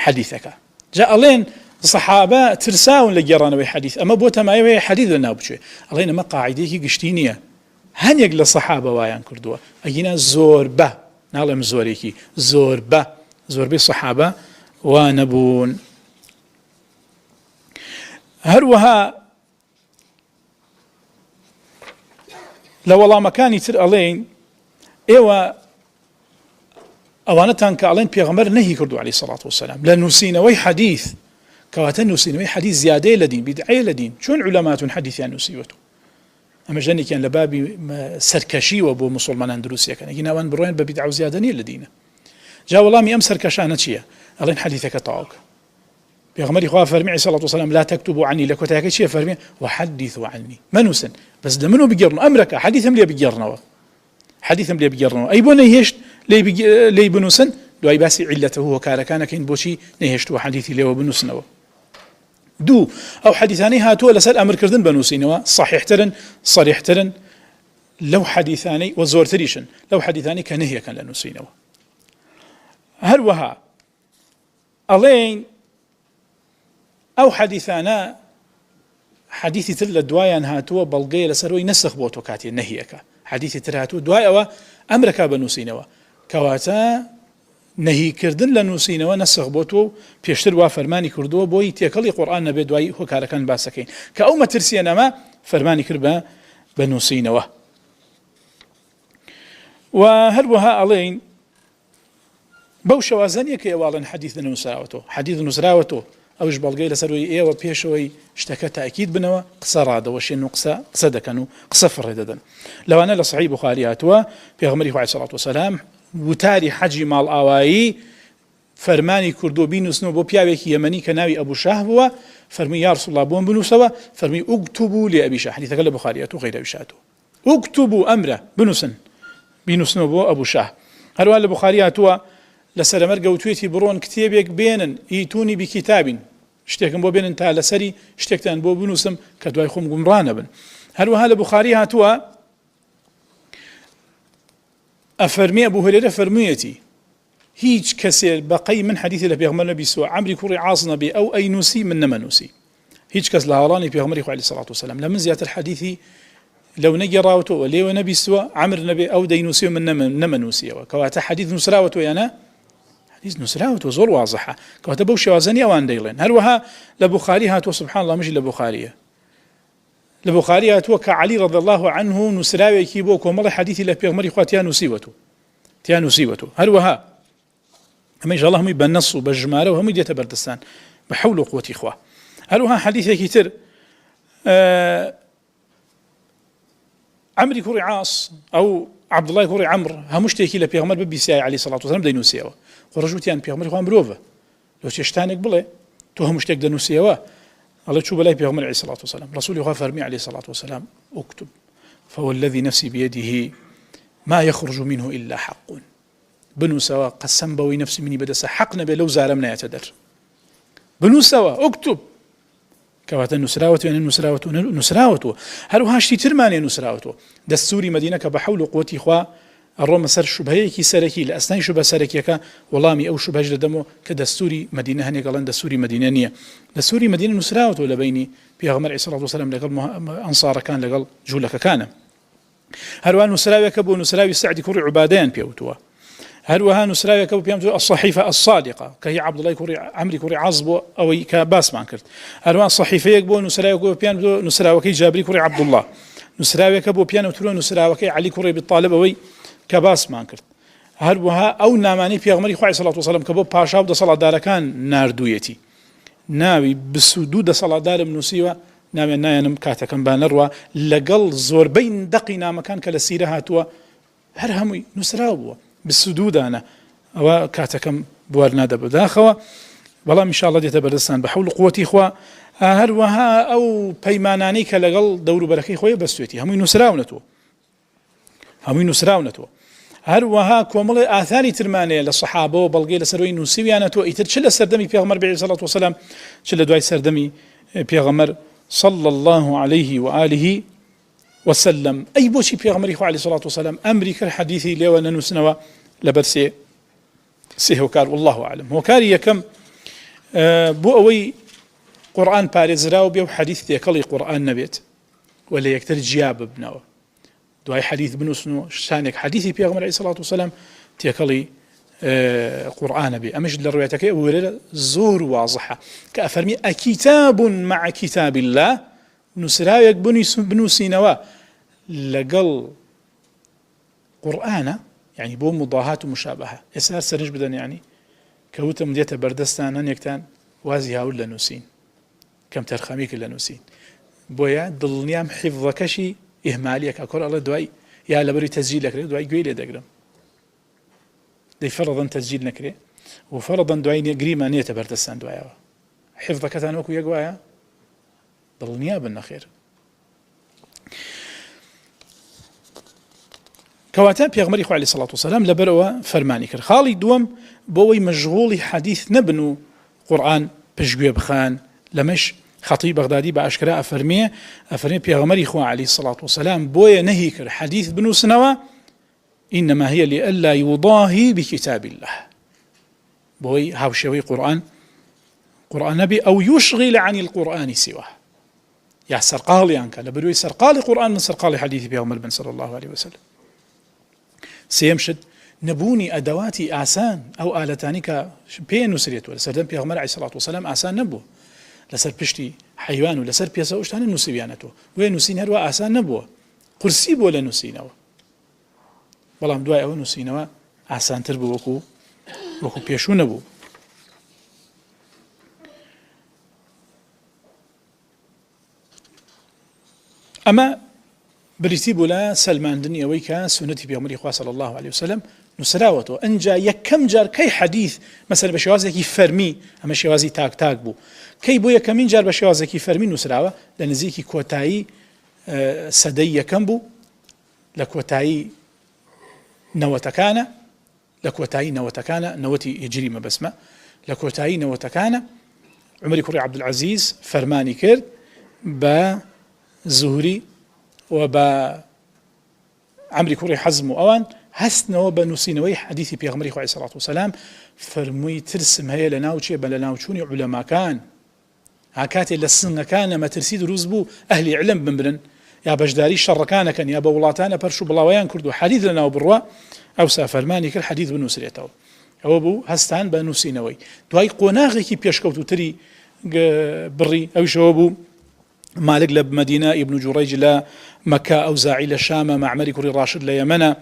حەدیثەکە. جا ئەڵێن سەحابە ترساون لە گێڕانەوەی حەدیث، ئەمە بۆ تەمایەوەی حەدیث لە ناو بچێ. ئەڵێن ئەمە قاعیدەیەکی گشتی نییە، هەندێک لە سەحابە وایان کردووە، ئەگینە زۆربە، ناڵێم زۆرێکی، زۆربەی سەحابە وا نەبوون. هەروەها لە وەڵامەکانی تر ئەڵێن ئێوە ئەوانەتان کە ئەڵێن پێغەمبەر نەهی کردو عەلەیهی سەڵات وسەلام لە نووسینەوەی حەدیث، کەواتە نووسینەوەی حەدیث زیادەیە لە دین، بیدعەیە لە دین، چۆن عولەماتون حەدیثیان نووسیوەتەوە. ئەمە ژەنێکیان لە بابی سەرکەشیوە بۆ مسلمانان دروستیەکەن، ئەگەر ناوان بڕۆیان بە بیدعە و زیادە نییە لە دینە. جا وەڵامی ئەم سەرکەشانە چییە؟ ئەڵێن حەدیثەکە تەواوکە. پێغەمبەری خوا فەرمی عەلەیهی سەڵات وسەلام لا تەکتبوا عنی، لە کۆتاییەکەی چییە فەرمی؟ وحەدیثوا عنی، مەنووسن بەس لە منەوە بگێڕن، ئەمرەکە حەدیثم لێ بگێڕنەوە، حەدیثم لێ بگێڕنەوە. ئەی بۆ نەیهێشت لێی بنووسن، دوای باسی عیلەتە و هۆکارەکانەکەین بۆچی نەهێشتووە حەدیثی لێوە بنووسنەوە. دوو، ئەو حەدیثانەی هاتووە لەسەر ئەمرکردن بنووسینەوە صحیحترن صریحترن لەو حەدیثانەی و زۆرتریشن لەو حەدیثانەی کە نەهیەکەن لە نووسینەوە. هەروەها ئەڵێن ئەو حەدیثانە حەدیثی تر لە دوایان هاتووە بەڵگەیە لەسەرەوەی نەسخ بۆ تۆ کاتێ نەهیەکە، حەدیثی تر هاتووە دوای ئەوە ئەمرەکە بنووسینەوە، کەواتە نەهیکردن لە نووسینەوە نەسخ بۆ تۆ پێشتر وا فەرمانی کردووە بۆی تێکەڵی قورئان نەبێت دوای هۆکارەکان باسەکەین، کە ئەو مەترسیە نەما فەرمانی کرد بە نووسینەوە. و هەروەها ئەڵێن بەو شەوازەنیە کە ئێواڵن حەدیث نووسراوەتەوە، حەدیث نووسراوەتەوە، ئەوش بەڵگەی لەسەروی ئێوە پێشەوەی شتەکە تاکید بنەوە قسە ڕادەوەشێن و قسە دەکەن و قسە فڕێ دەدەن. لەوانە لە صحیح بوخاری هاتووە پێغەمبەری خوا عەلەیهی سەڵات وسەلام وتاری حەجی ماڵ ئاوایی فەرمانی کردو بینووسنەوە بۆ پیاوێکی یەمەنی کە ناوی ئەبوو شاه بووە، فەرمی یا ڕسوڵ الله بۆم بنووسەوە، فەرمی ئوکتوبوا لئەبی شاه، حەدیثەکە لە بوخاری هاتووە غەیرەویش هاتووە، ئوکتوبوا ئەمرە بنووسن، بینووسنەوە بۆ ئەبوو شاه. هەروە لە بوخاری هاتووە لە سەرەمەرگە وتوێتی بڕۆن کتێبێک بێنن ئیتونی بکیتابین، شتێکم بۆ بێنن تا لەسەری شتێکتان بۆ بنووسم کە دوای خۆم گومڕانە بن. هەروەها لە بوخاری هاتووە ئەفەرمی ئەبوو هورەیرە فەرموویەتی هیچ کەسێ بەقەی من حەدیثی لە پێغەمبەر نەبیستووە عەمری کوڕی عاص نەبێ ئەو ئەی نووسی من نەمەنووسی، هیچ کەس لە هاوڵانی پێغەمبەری خوا عەلەیهی سەڵات وسەلام لە من زیاتر حەدیثی لەو نەگێڕاوەتەوە لێوە نەبیستووە عەمر نەبێ ئەو دەینووسی و من نەمەنووسیەوە، کەواتە حەدیث نووسراوەتەوە یانە حديث نووسراوەتەوە زۆر واضحە، کەواتە بەو شێوازەنی ئەوان دەیڵێن. هەروەها لە بوخاری هاتووە سبحان الله مژی لە بوخاریە، لە بوخاری هاتووە کە عەلی رضی الله عنه نووسراوێکی بۆ کۆمەڵی حەدیثی لە پێغەمبەری خوا تیا نووسیوەتەوە. هەروەها ئەمە ئینشاءالله هەمووی بە نەس و بە ژمارە و هەمووی دێتە بەردەستان بە حەول و قووەتی خوا. هەروەها حەدیثێکی تر عەمری کوڕی عاص ئەو عەبدوڵڵای کوڕی عەمر هەموو شتێکی لە پێغەمبەر ببیستیایە عەلەیهی سەڵات وسەلام دەینووسیەوە. قڕەژوتیان پێغەمبەری خوا مرۆڤە، لەو چێشتانێک بڵێ تۆ هەموو شتێک دەنووسیەوە، ئەڵێ چوو بەلای پێغەمبەر عەلەیهی سەڵات وسەلام، ڕەسوولی خوا فەرمی عەلەیهی سەڵات وسەلام ئوکتب فوالذی نفسی بيده ما يخرج منه إلا حق، بنووسەوە قەسەم بەوەی نفسی منی بەدەستە حەق نەبێ لەو زارەم نایەتە دەر، بنووسەوە ئوکتب، کەواتە نووسراوەتەوە یانە نووسراوەتەوە. هەروەها شتی ترمانێ نووسراوەتەوە، دەستوری مەدینە کە بە حەول و قووەتی خوا ئەڕۆمە سەر شوبهەیەکی سەرەکی لە ئەستانی شوبهە سەرەکیەکە، وەڵامی ئەو شوبهەش دەدەمەوە کە دەستوری مەدینە هەنێک گەڵێن دەستوری مەدینە نییە، دەستوری مەدینە نووسراوەتەوە لە بینی پێغەمبەر عەلەیهی سەڵات وسەلام لەگەڵ ئەنسارەکان لەگەڵ جوولەکەکانە. هەروەها نووسراوێکە بۆ نووسراوی سەعدی کوڕی عوبادەیان پێوتووە، هەروەها نووسراوێکە بۆ پێیان وتووە الصحیفە الصادقە کە هی عەبدوڵڵای کوڕی عەمری کوڕی عاص بۆ ئەوەی کە باسمان کرد. هەروەها صحیفەیەک بۆ نووسراوێک بۆ پێیان وتووە نووسراوەکەی جابری کوڕی عەبدوڵڵا، نووسراوێکە بۆ پێیان وتووە نووسراوەکەی عەلی کوڕی ئەبی طالب ئەوەی کە باسمان کرد. هەروەها ئەو نامانەی پێغەمبەری خوا عەلەیهی سەڵات وسەلام کە بۆ پاشا و دەسەڵاتدارەکان ناردوویەتی، ناوی 22 دەسەڵاتدارم نووسیوە، ناویان نایەنم کاتەکەم با نەڕوا، لەگەڵ زۆربەی دەقی نامەکان کە لە سیرە هاتووە هەر هەمووی نووسراو بووە 22 دانە، ئەوە کاتەکەم بوار نادە بەداخەوە، بەڵام ئینشاءالله دێتە بەردەستان بە حەول و قووەتی خوا. هەروەها ئەو پەیمانانەی کە لەگەڵ دەوروبەرەکەی خۆی بەستوێتی هەمووی نووسراونەتەوە. هەروەها کۆمەڵی ئاثاری ترمانەیە لە سەحابەوە بەڵگەی لەسەرەوەی نووسیویانەتەوە ئیتر چ لە سەردەمی پێغەمبەر بەعەلەیهی سەڵات وسەلام چ لە دوای سەردەمی پێغەمبەر صلى الله عليه وآله وسلم أي بوشي بيغمري عليه الصلاة والسلام أمريكا حديثي ليو ننسنوا لبرسي سيه وكار والله أعلم هو كاري يكم بو أوي قرآن بارزراو بيو حديث تيكالي قرآن نبيت ولا يكتر جياب ابنه دواي حديث بنوسنو شانك حديثي بيغمر عليه الصلاة والسلام تيكالي قرآن بي أمش للروايتك ورد زور واضحة كأفرمي أكتاب مع كتاب الله نسرايك بنوسينوا لقل قرآن يعني بو مضاهاة ومشابهة يسار سرنج بدن يعني كوتا مديتا بردستان يكتان وازيها ولا نوسين كم ترخميك إلا نوسين بويا ضلنيام حفظكشي إهماليك أقول الله دواي يا لبري تسجيلك دواي قويلة دقرم دي فرضا تسجيل نكري وفرضا دواي قريما نيتا بردستان دوايا حفظك تانوكو يقوايا ضلنيا بالنخير كواتان بيغمري عليه الصلاة والسلام لبروا فرماني كر خالي دوم بوي مشغولي حديث نبنو قرآن بشقوية بخان لمش خطيب بغدادي بأشكراء أفرمي بيغمري عليه الصلاة والسلام بوي نهي كر حديث بنو سنوا إنما هي لألا يضاهي بكتاب الله بوي هاوشوي قرآن نبي أو يشغل عن القرآن سواه يا سرقالي عنك لبروي سرقالي قرآن من سرقالي حديث بيغمر بن صلى الله عليه وسلم سيمشد نبوني أدواتي آسان أو آلتانيك بين نسريت ولا سردم بيغمر عليه الصلاة والسلام آسان نبو لسر بشتي حيوان ولا سر بيسا وشتان النسيبيانته وين نسين هروا آسان نبو قرسي ولا نسينوا والله دواء أو نسينوا آسان تربو وكو بيشو نبو أما بريتي بولا سلمان دنيا ويكا سنتي بيغمري خواه صلى الله عليه وسلم نسراوته أنجا يكم جار كي حديث مثلا بشوازي كي فرمي أما شوازي تاك بو كي بو يكمين جار بشوازي كي فرمي نسراوه لنزيكي كوتاي سدي يكم بو لكوتاي نوتكانا لكوتاي نوتكانا نوتي يجري ما بسمه لكوتاي نوتكانا عمري كوري عبد العزيز فرماني كرد با زهري وبا عمري كوري حزم أوان هستنوا بنوسينوي حديثي بيغمري عليه الصلاة والسلام فرمي ترسم هي لناوشي بلناوشوني علماء كان هكاتي لسنة كان ما ترسيد رزبو أهل علم بمبرن يا بجداري شر كان يا بولاتانا برشو بلاويان كردو حديث لنا وبروا أو سافرماني كل حديث بنوسريته أو بو هستان بنوسينوي دواي قناغي كي بيشكوتو تري بري أو شوابو مالك لبمدينة ابن جريج لا مكة أو زاعي للشام معمر كوري راشد ليمنى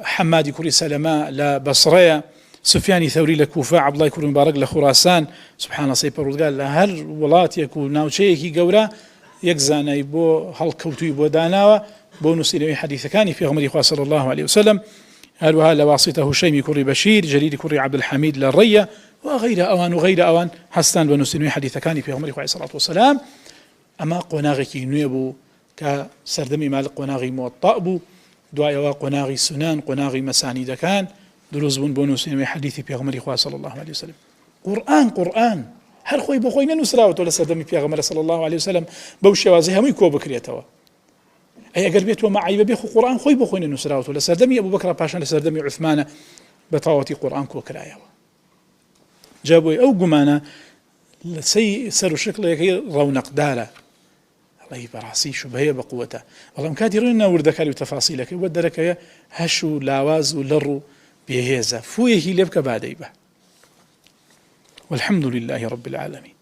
حمادي كوري سلماء لبصرية سفياني ثوري لكوفة عبد الله كوري مبارك لخراسان سبحان الله سيبرود قال هر ولات يكون ناوشيكي قورا يكزانا يبو هالكوتو يبو داناوا بونس إلى حديث كان في غمر صلى الله عليه وسلم هل وهذا واسطه هشيم كوري بشير جرير كوري عبد الحميد للرية وغير أوان حستان بنوسينوي حديث كان في عمره عليه الصلاة والسلام أما قناغي نويبو كسردمي مال قناغي موطأ بو دعاء قناغي سنان قناغي مسانيد كان دروز بنوسينوي حديث في عمره صلى الله عليه وسلم قرآن هر خوي بخوي نسراوت ولا سردمي في عمره صلى الله عليه وسلم بوشي وازيها ميكو بكريتوا أي أجر بيت وما عيب بيخو قرآن خوي بخوي نسراوت ولا سردمي أبو بكر باشان سردمي عثمان بطاوتي قرآن كوكرايا جابوا أو جمانا سي سر شكله كي رونق داله الله براسي شبهه بقوته والله مكادرين ورد كالي تفاصيلك ودرك هشو لاواز ولرو بيهزا فويه لبك بعديبه والحمد لله رب العالمين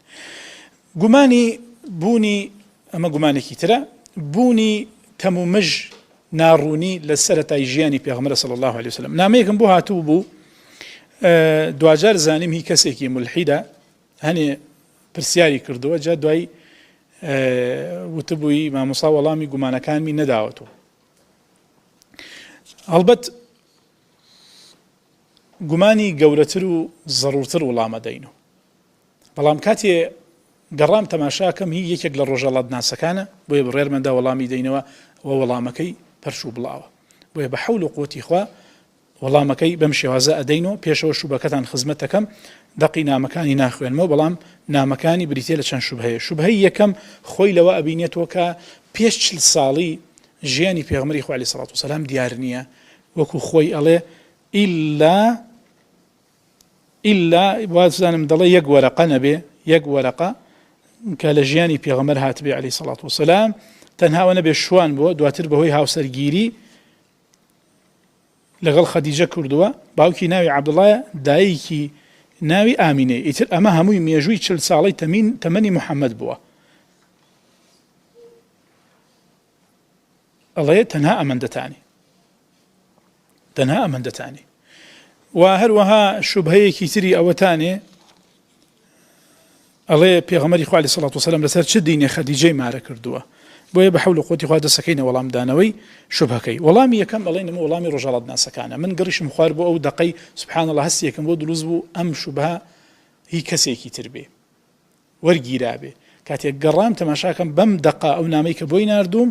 جماني بوني أما جماني كترا بوني تمومج ناروني للسرة يجياني بيغمر صلى الله عليه وسلم ناميكم بوها توبو دواجار زانیم هی کەسێکی ملحیدە هەنێ پرسیاری کردووە جا دوای وتبووی مامۆستا وەڵامی گومانەکانمی نەداوەتەوە هەڵبەت گومانی گەورەتر و زەڕورتر وەڵامە دەینەوە بەڵام کاتێ گەڕام تەماشاکەم هی یەکێک لە ڕۆژهەڵات ناسەکانە بۆیە بڕێرمەدا وەڵامی دەینەوە و وەڵامەکەی پەرش و بڵاوە بۆیە بە حەول و قووەتی خوا وەڵامەکەی بەم شێوازە ئەدەینەوە پێشەوە شوبهەکەتان خزمەت دەکەم دەقی نامەکانی ناخوێنمەوە بەڵام نامەکانی بریتێ لە چەند شوبهەیە شوبهەی یەکەم خۆی لەوە ئەبینێتەوە کە پێش 40 ساڵی ژیانی پێغەمبەری خوا عەلەیهی سەڵات وسەلام دیار نییە وەکو خۆی ئەڵێ ئیلا وازانم دەڵێ یەک وەرەقە نەبێ یەک وەرەقە کە لە ژیانی پێغەمبەر هاتبێ عەلەیهی سەڵات وسەلام تەنها ئەوە نەبێ شوان بووە دواتر بەهۆی هاوسەرگیری لەگەڵ خەدیجە کردووە باوکی ناوی عەبدوڵایە دایکی ناوی ئامینەیە ئیتر ئەمە هەمووی مێژووی 40 ساڵەی تەمەنی محەممەد بووە ئەڵێ تەنها ئەمەندەتانی و هەروەها شوبهەیەکی تری ئەوەتانێ ئەڵێ پێغەمبەری خوا عەلەیهی سەڵات وسەلام لەسەر چ دینێ خەدیجەی مارە کردووە بۆیە بە حەول و قووەتی خوا دەسەکەینە وەڵام دانەوەی شوبهەکەی وەڵامی یەکەم ئەڵێنمە وەڵامی ڕۆژهەڵات ناسەکانە من گەڕیشم خوار بۆ ئەو دەقەی سوبحان الله هەستی یەکەم بۆ دروست بوو ئەم شوبهە هی کەسێکی تر بێ وەرگیرابێ کاتێک گەڕام تەماشاکەم بەم دەقە ئەو نامەی کە بۆی ناردووم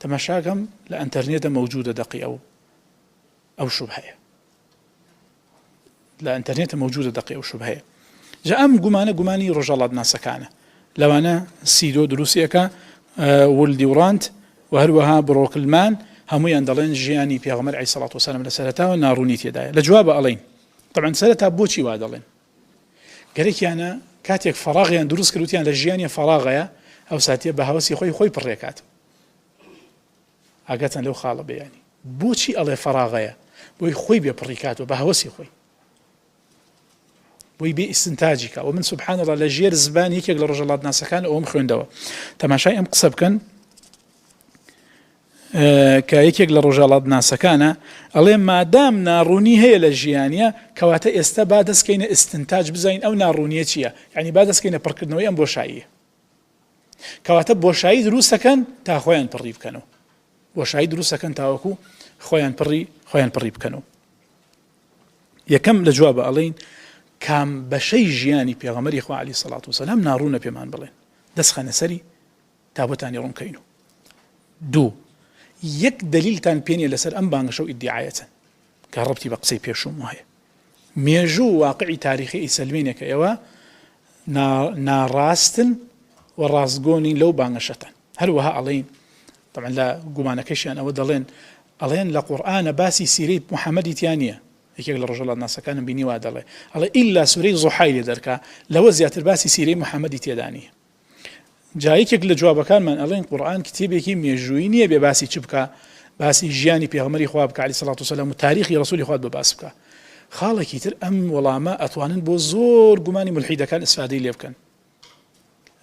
تەماشاکەم لە ئەنتەرنێتە مەوجودە دەقی ئەو شوبهەیە لە ئەنتەرنێتە مەوجودە دەقی ئەو شوبهەیە جا ئەم گومانە گومانی ڕۆژهەڵات ناسەکانە لەوانە سیدۆ دروستیەکە ولدی وڕاند و هەروەها بڕۆکلمان هەموویان دەڵێن ژیانی پێغەمبەر عەلەیهی سەڵات وسەلام لە سەرەتاوە ناڕوونی تێدایە لە جوابە ئەڵێن طبعا سەرەتا بۆچی وا دەڵێن گەرەکیانە کاتێک فەراغیان دروست کردوتیان لە ژیانی فەراغەیە ئەو ساتیە بە هەوەسی خۆی پڕێکات ئاگاتان لەو خاڵە بەیانی بۆچی ئەڵێ فەراغەیە بۆی خۆی بێ پڕیکاتەوە بە هەوەسی خۆی بۆی بێ ئیستنتاجیکە و من سبحان الله لە ژێر زبان یەکێک لە ڕۆژهەڵات ناسەکان ئەوم خوێندەوە تەماشای ئەم قسە بکەن کە یەکێک لە ڕۆژهەڵات ناسەکانە ئەڵێ مادام ناڕوونی هەیە لە ژیانیە کەواتە ئێستا با دەستکەینە ئیستنتاج بزین ئەو ناڕوونیە چییە یعنی با دەستکەینە پڕکردنەوەی ئەم بۆشاییە کەواتە بۆشایی دروستەکەن تا خۆیان پڕی بکەنەوە بۆشایی دروستەکەن تاوەکو خۆیان پڕی بکەنەوە یەکەم لە جوابە ئەڵێن کام بەشەی ژیانی پێغەمبەری خوا عەلەیهی سەڵات وسەلام ناڕوونە پێمان بڵێن دەستخەنە سەری تا بۆتانی ڕوونکەین و دوو یەک دلیلتان پێنیە لەسەر ئەم بانگەشە و ئیدعایەتن کە ڕەبتی بە قسەی پێشوم وایە مێژوو واقعی تاریخی ئیسلمینێکە ئێوە ناڕاستن و ڕاستگۆنی لەو بانگەشەتان هەروەها ئەڵێن طبعا لە گومانەکەشیان ئەوە ئەڵێن لە قورئانە باسی سیرەی محەممەدی تیان نییە یەکێک لە ڕۆژهەڵات ناسەکانم بینی وا دەڵێ ئەڵێ ئیلا سورەی زوحای لێ دەرکا لەوە زیاتر باسی سیرەی محەممەدی تێدا نییە جا یەکێک لە جوابەکانمان ئەڵێن قورئان کتێبێکی مێژووی نییە بێ باسی چ بکە باسی ژیانی پێغەمبەری خوا بکە عەلەیهی سەڵات وسەلام و تاریخی ڕەسوولی خوا بەباس بکە خاڵێکی تر ئەم وەڵامە ئەتوانن بۆ زۆر گومانی مولحیدەکان ئیسفادەی لێ بکەن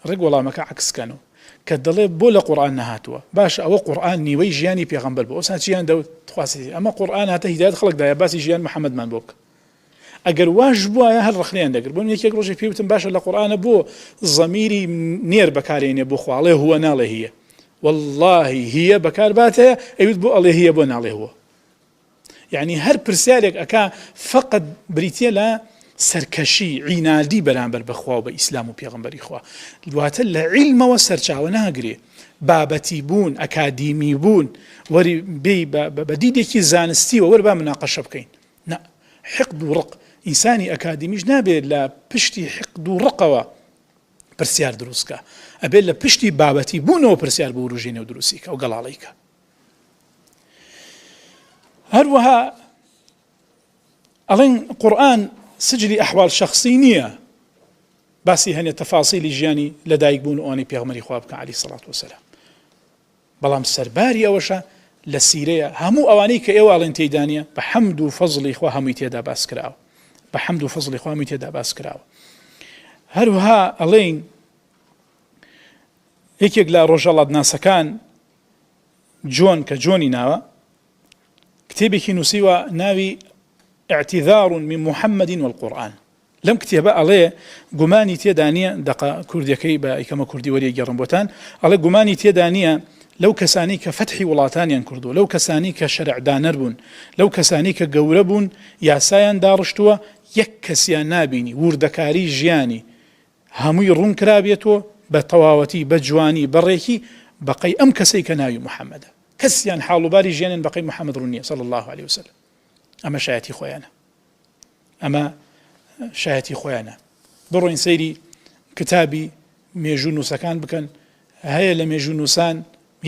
ڕێک وەڵامەکە عەکسکەنەوە کە دەڵێ بۆ لە قورئان نەهاتووە باش ئەوە قورئان نیوەی ژیانی پێغەمبەر بوو ئەوسا چیان دەخواستی ئەمە قورئان هاتە هیدایەت خەڵکدایە باسی ژیان محەممەدمان بۆ بکە ئەگەر واش بووایە هەر ڕخنیان دەگرت بۆ یەکێک ڕۆژێک پێوتم باشە لە قورئانە بۆ زەمیری نێر بەکارێنێ بۆ خواڵێ هووە ناڵێ هیە واللهی هیە بەکار باتەیە ئەویت بۆ ئەڵێ هیە بۆ ناڵێ هووە یعنی هەر پرسیارێک ئەکا فقط بریتە لە سەرکەشی عینادی بەرامبەر بەخوا و بە ئیسلام و پێغەمبەری خوا دواتر لە عیلمەوە سەرچاوە ناگرێ بابەتی بوون ئەکادیمی بوون وەری بێ بە دیدێکی زانستیوە وەرە با مناقەشە بکەین نا حقد و ڕق ئینسانی ئەکادیمیش نابێت لە پشتی حقد و ڕقەوە پرسیار دروستکە ئەبێت لە پشتی بابەتی بوونەوە پرسیار بۆ وروژێنێ و دروستیکە و گەڵاڵیکە هەروەها ئەڵێن قورئان سجلی ئەحوال شخصی نییە باسی هەنێ تەفاسیلی ژیانی لەدایک بوون و ئەوانەی پێغەمبەری خوا بکە عەلەیهی سەڵات وسەلام بەڵام سەرباری ئەوەشە لە سیرەیە هەموو ئەوانەی کە ئێوە ئەڵێن تێیدانە بە حەمد و فەزڵی خوا هەمووی تێدا باس کراوە بە حەمد و فەزڵی خوا هەمووی تێدا باس کراوە هەروەها ئەڵێن یەکێک لە ڕۆژهەڵات ناسەکان جۆن کە جۆنی ناوە کتێبێکی نووسیوە ناوی اعتذار من محمد والقرآن لم كتب عليه جماني تيدانية دقة كرديكي بأيكما كردي وري جرمبوتان على جماني تيدانية لو كساني كفتح ولاتان ينكردو لو كساني كشرع دانربون لو كساني كجوربون يا سايان دارشتوا يكسيا نابيني وردكاري جياني همي رون كرابيتو بتواوتي بجواني بريكي بقي أم كسي كناي محمد کەسیان حاڵوباری ژیانیان بەقەی محەممەد ڕوونیە صلی الله عليه وسلم. ئەمە شایەتی خۆیانە، ئەمە شایەتی خۆیانە. بڕۆین سەیری کتابی مێژوو نووسەکان بکەن، هەیە لە مێژوو نووسان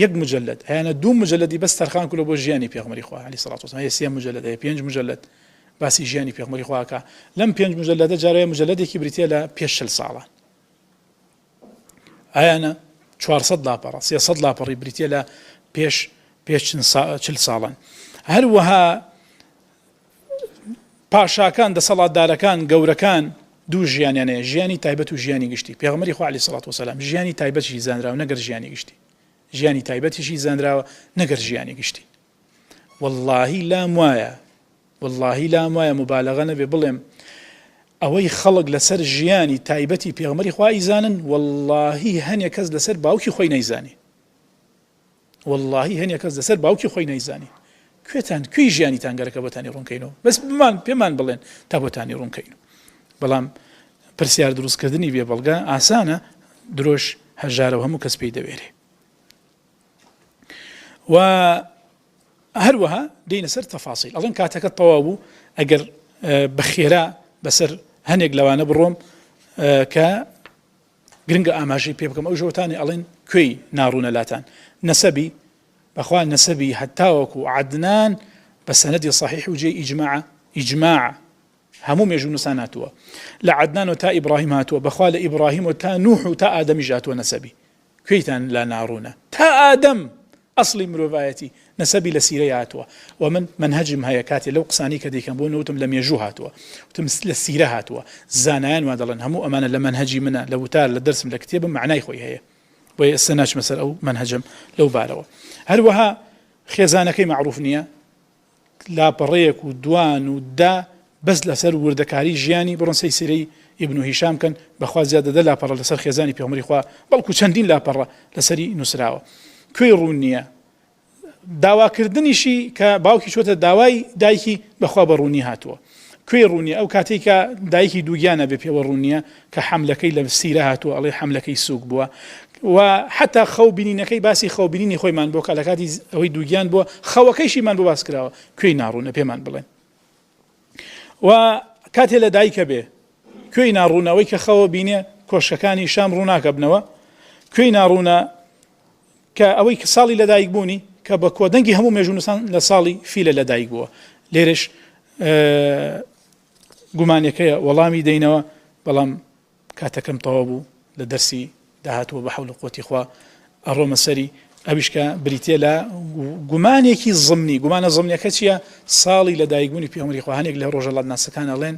یەک مجلد، هەیەنە 2 مجلدی بەس تەرخان کولە بۆ ژیانی پێغمبەری خوا عەلەیهی سەڵات وەسەلام، هەیە 3 مجلد، هەیە 5 مجلد باسی ژیانی پێغمبەری خواکە. لەم 5 مجلدە جارەیە مجلدێکی بریتە لە پێش 40 ساڵان، هەیەنە 400 لاپەڕە 300 لاپەڕی بریتە لە پێش 40 ساڵان. هەروەها پاشاکان دەسەڵاتدارەکان گەورەکان دوو ژیانیانەیە، ژیانی تایبەت و ژیانی گشتی. پێغمبەری خوا عەلەیهی سەڵات وەسەلام ژیانی تایبەتیشی زانراوە نەگەر ژیانی گشتی، ژیانی تایبەتیشی زانراوە نەگەر ژیانی گشتی. واللهی لام وایە مبالغە نەبێ بڵێم ئەوەی خەڵک لەسەر ژیانی تایبەتی پێغمبەری خوا ئیزانن، واللهی هەنێک کەس لەسەر باوکی خۆی نەیزانی، واللهی هەنێک کەس لەسەر باوکی خۆی نەیزانی. کوێی ژیانی تانگەرەکە بۆتانی ڕوونکەینەوە، بەس پێمان بڵێن تا بۆتانی ڕوونکەین. بەڵام پرسیار دروستکردنی بێبەڵگە ئاسانە، درۆژ هەژارە و هەموو کەس پێی دەوێرێ. و هەروەها دێنە سەر تەفاسیل، ئەڵێن کاتەکە تەواو بوو، ئەگەر بەخێرا بەسەر هەنێک لەوانە بڕۆم کە گرنگە ئاماژەی پێ بکەم، ئەو ژۆتانی ئەڵێن کوێی ناڕوونە لاتان نەسەبی بەخوا نەسەبی هەتاوەکو عەدنان بە سەنەدی صحیح و جێ ئیجماع هەموو مێژوو نووسان هاتووە، لە عەدنان و تا ئیبراهیم هاتووە، بەخوا لە ئیبراهیم و تا نوح و تا ئادەمیش هاتووە نەسەبی. کوێیتان لا ناڕوونە؟ تا ئادەم ئەسڵی مرۆڤایەتی نەسەبی لە سیرەی هاتووە. و من منهەجم هەیە کاتێ لەو قسانی کە دەیکەم بۆ نەوتم لە مێژوو هاتووە، وتم لە سیرە هاتووە. زانایان وا دەڵێن هەموو ئەمانە لە منهەجی منە، لە وتار لە دەرسم لە کتێبم معنای خۆی هەیە، بۆیە ئێستا ناچمە سەر ئەو منهەجم لەو بارەوە. هەروەها خێزانەکەی معروف نییە، لاپەڕەیەک و دوان و دا بەس لەسەر وردەکاری ژیانی بڕۆن سەیری ئیبن هیشام کەن، بەخوا زیادە دە لاپەڕە لەسەر خێزانی پێغمبەری خوا، بەڵکو چەندین لاپەڕە لەسەری نووسراوە. کوێی ڕوون نییە، داواکردنیشی کە باوکی چۆتە داوای دایکی بەخوا بە ڕوونی هاتووە. کوێی ڕوونیە؟ ئەو کاتێک کە دایکی دووگیانە بێ پێوە ڕوونیە کە حەملەکەی لە سیرە هاتووە، ئەڵێ حەملەکەی سووک بووە، و حتا خەوبینینەکەی باسی خەوبینینی خۆیمان بۆ کە لە کاتی ئەوەی دووگیان بووە، خەوەکەیشیمان بۆ باس کراوە. کوێی ناڕوونە پێمان بڵێن. و کاتێ لە دایکە بێ کوێی ناڕوونەوەی کە خەوە بینێ کۆشەکانی شام ڕووناکە بنەوە. کوێی ناڕوونە کە ئەوەی کە ساڵی لەدایک بوونی کە بە کۆدەنگی هەموو مێژوونووسان لە ساڵی فیلە لەدایک بووە. لێرش گومانەکەیە وەڵامی دەینەوە، بەڵام کاتەکەم تەواو بوو لە دەرسی داهاتوە بە حەول و قووەتی خوا ئەڕۆمە سەری ئەویشکە بریتێ لە گومانێکی زمنی. گومانە زمنیەکە چییە؟ ساڵی لەدایکبوونی پێغمبەری خوا. هەنێک لە ڕۆژهەڵات ناسەکان ئەڵێن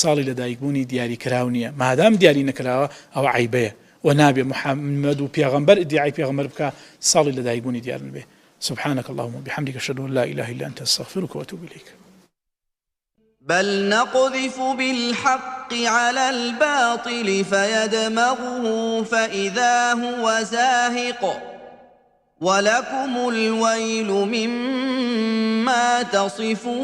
ساڵی لەدایکبوونی دیاری کراو نییە، مادام دیاری نەکراوە ئەوە عیبەیە و نابێ محەممەد و پێغەمبەر ئیدعای پێغەمبەر بکە ساڵی لەدایکبوونی دیار نبێ. سبحانك اللهم وبحمدك أشهد أن لا إله إلا أنت أستغفرك وأتوب إليك. بل نقذف بالحق على الباطل فيدمغه فإذا هو زاهق ولكم الويل مما تصفون.